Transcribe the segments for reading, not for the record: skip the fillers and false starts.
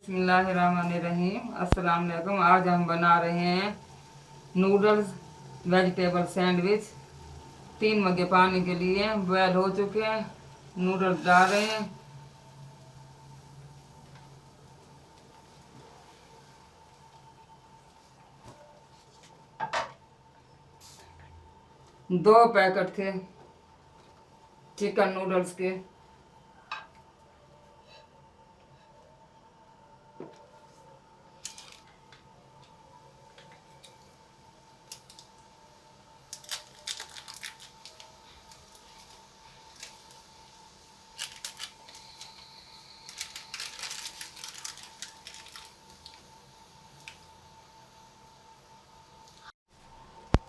बिस्मिल्लाहिर्रहमानिर्रहीम। अस्सलाम वालेकुम। आज हम बना रहे हैं नूडल्स वेजिटेबल सैंडविच। 3 मग्गे पानी के लिए बॉयल हो चुके हैं। नूडल्स डाल रहे हैं। दो पैकेट थे चिकन नूडल्स के।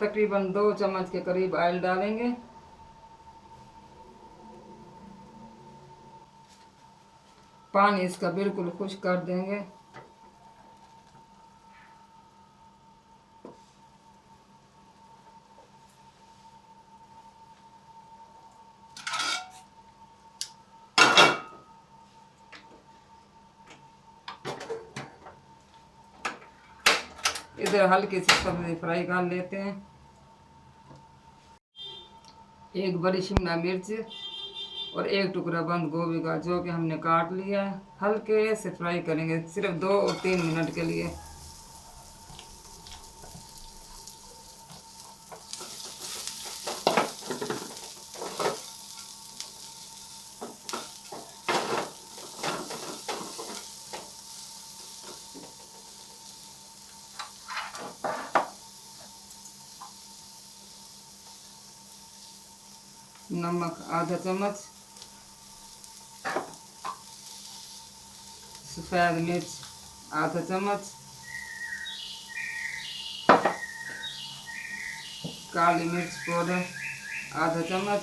तकरीबन 2 चम्मच के करीब ऑयल डालेंगे। पानी इसका बिल्कुल खुश्क कर देंगे। इधर हल्की सी सब्जी फ्राई कर लेते हैं। एक बड़ी शिमला मिर्च और एक टुकड़ा बंद गोभी का, जो कि हमने काट लिया है। हल्के से फ्राई करेंगे, सिर्फ 2 और 3 मिनट के लिए। नमक आधा चम्मच, सफ़ेद मिर्च आधा चम्मच, काली मिर्च पाउडर आधा चम्मच,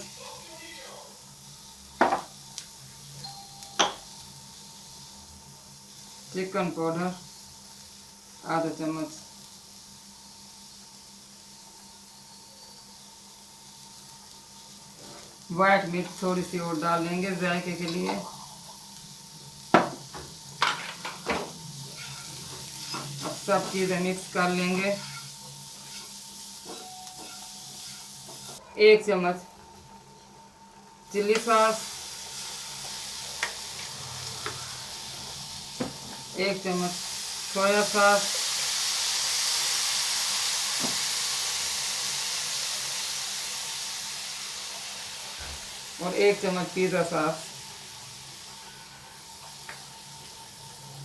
चिकन पाउडर आधा चम्मच, वाइट मिर्च थोड़ी सी और डाल लेंगे जायके के लिए। अब सब चीज़ें मिक्स कर लेंगे। 1 चम्मच चिल्ली सॉस, 1 चम्मच सोया सॉस, और 1 चम्मच पिज़्ज़ा सॉस,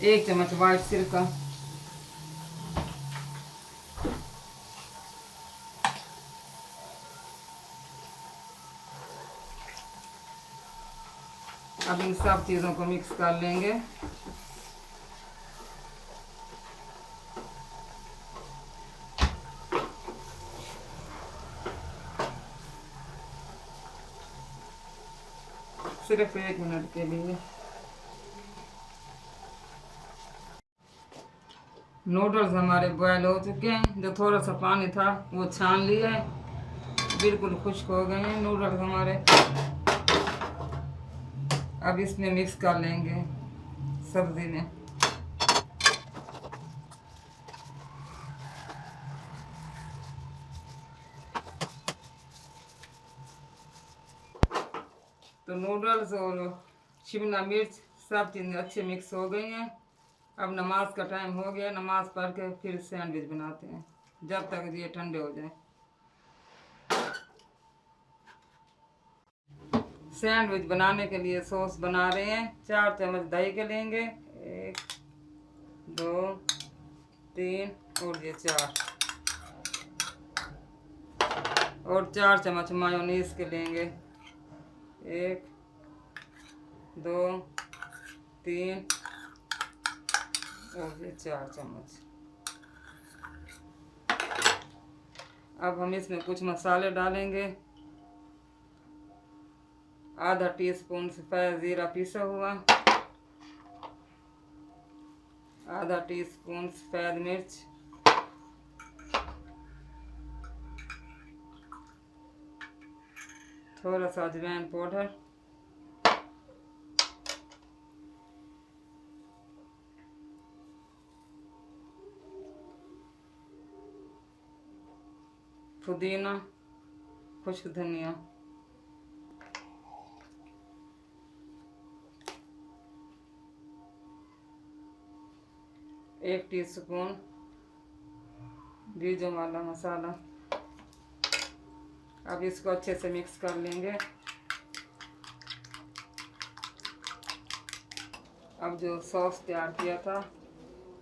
1 चम्मच वाइट सिरका। अब इन सब चीज़ों को मिक्स कर लेंगे। सिर्फ 1 मिनट के लिए। नूडल्स हमारे बॉयल हो चुके हैं। जो थोड़ा सा पानी था वो छान लिया है। बिल्कुल खुश्क हो गए हैं नूडल्स हमारे। अब इसमें मिक्स कर लेंगे सब्जी में। तो नूडल्स और शिमला मिर्च सब चीज़ें अच्छे मिक्स हो गई हैं। अब नमाज का टाइम हो गया। नमाज पढ़ के फिर सैंडविच बनाते हैं, जब तक ये ठंडे हो जाए। सैंडविच बनाने के लिए सॉस बना रहे हैं। 4 चम्मच दही के लेंगे, 1 2 3 और ये 4, और 4 चम्मच मायोनीज के लेंगे, 1 2 3 और ये 4 चम्मच। अब हम इसमें कुछ मसाले डालेंगे। आधा टीस्पून सफ़ेद ज़ीरा पिसा हुआ, आधा टीस्पून सफ़ेद मिर्च, थोड़ा सा अजवाइन पाउडर, पुदीना, खुश्क धनिया, एक टीस्पून बीजों वाला मसाला। अब इसको अच्छे से मिक्स कर लेंगे। अब जो सॉस तैयार किया था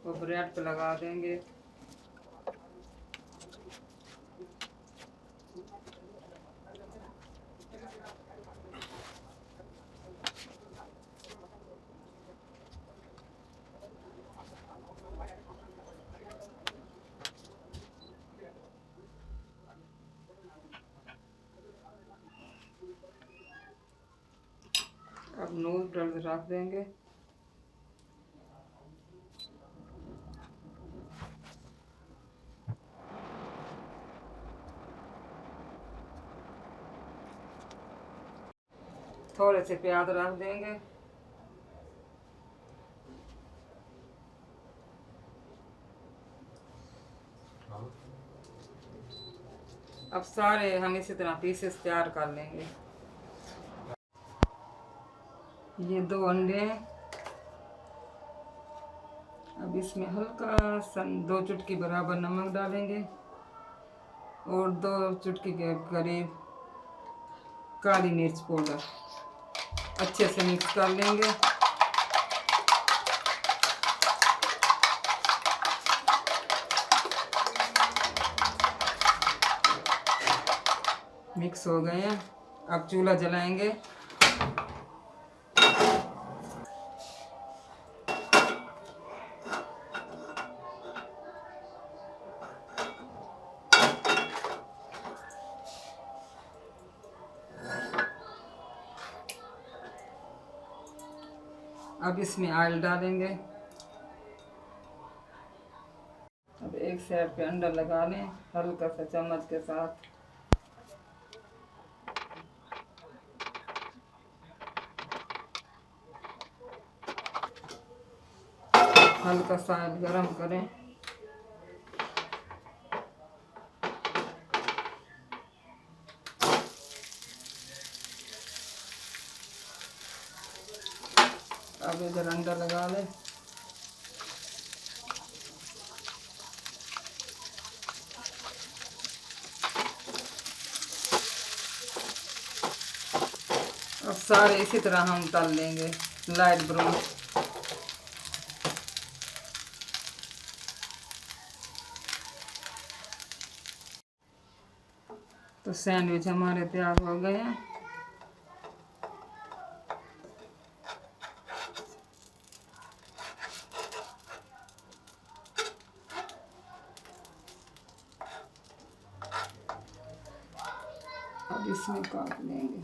वो ब्रेड पे लगा देंगे। अब नूडल्स रख देंगे। थोड़े से प्याज रख देंगे। अब सारे हम इसी तरह पीसेस तैयार कर लेंगे। ये 2 अंडे हैं। अब इसमें हल्का सा 2 चुटकी बराबर नमक डालेंगे और 2 चुटकी के करीब काली मिर्च पाउडर। अच्छे से मिक्स कर लेंगे। मिक्स हो गए हैं। अब चूल्हा जलाएंगे। अब इसमें ऑयल डालेंगे। अब एक साइड पे अंडा लगा लें हल्का सा चम्मच के साथ। हल्का सा ऑयल गरम करें। अब इधर अंडा लगा लें। अब सारे इसी तरह हम तल लेंगे लाइट ब्राउन। तो सैंडविच हमारे तैयार हो गए हैं। अब इसमें काट लेंगे।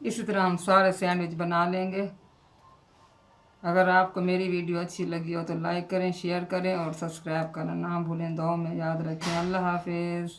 इसी तरह हम सारे सैंडविच बना लेंगे। अगर आपको मेरी वीडियो अच्छी लगी हो तो लाइक करें, शेयर करें और सब्सक्राइब करना ना भूलें। दुआ में याद रखें। अल्लाह हाफिज़।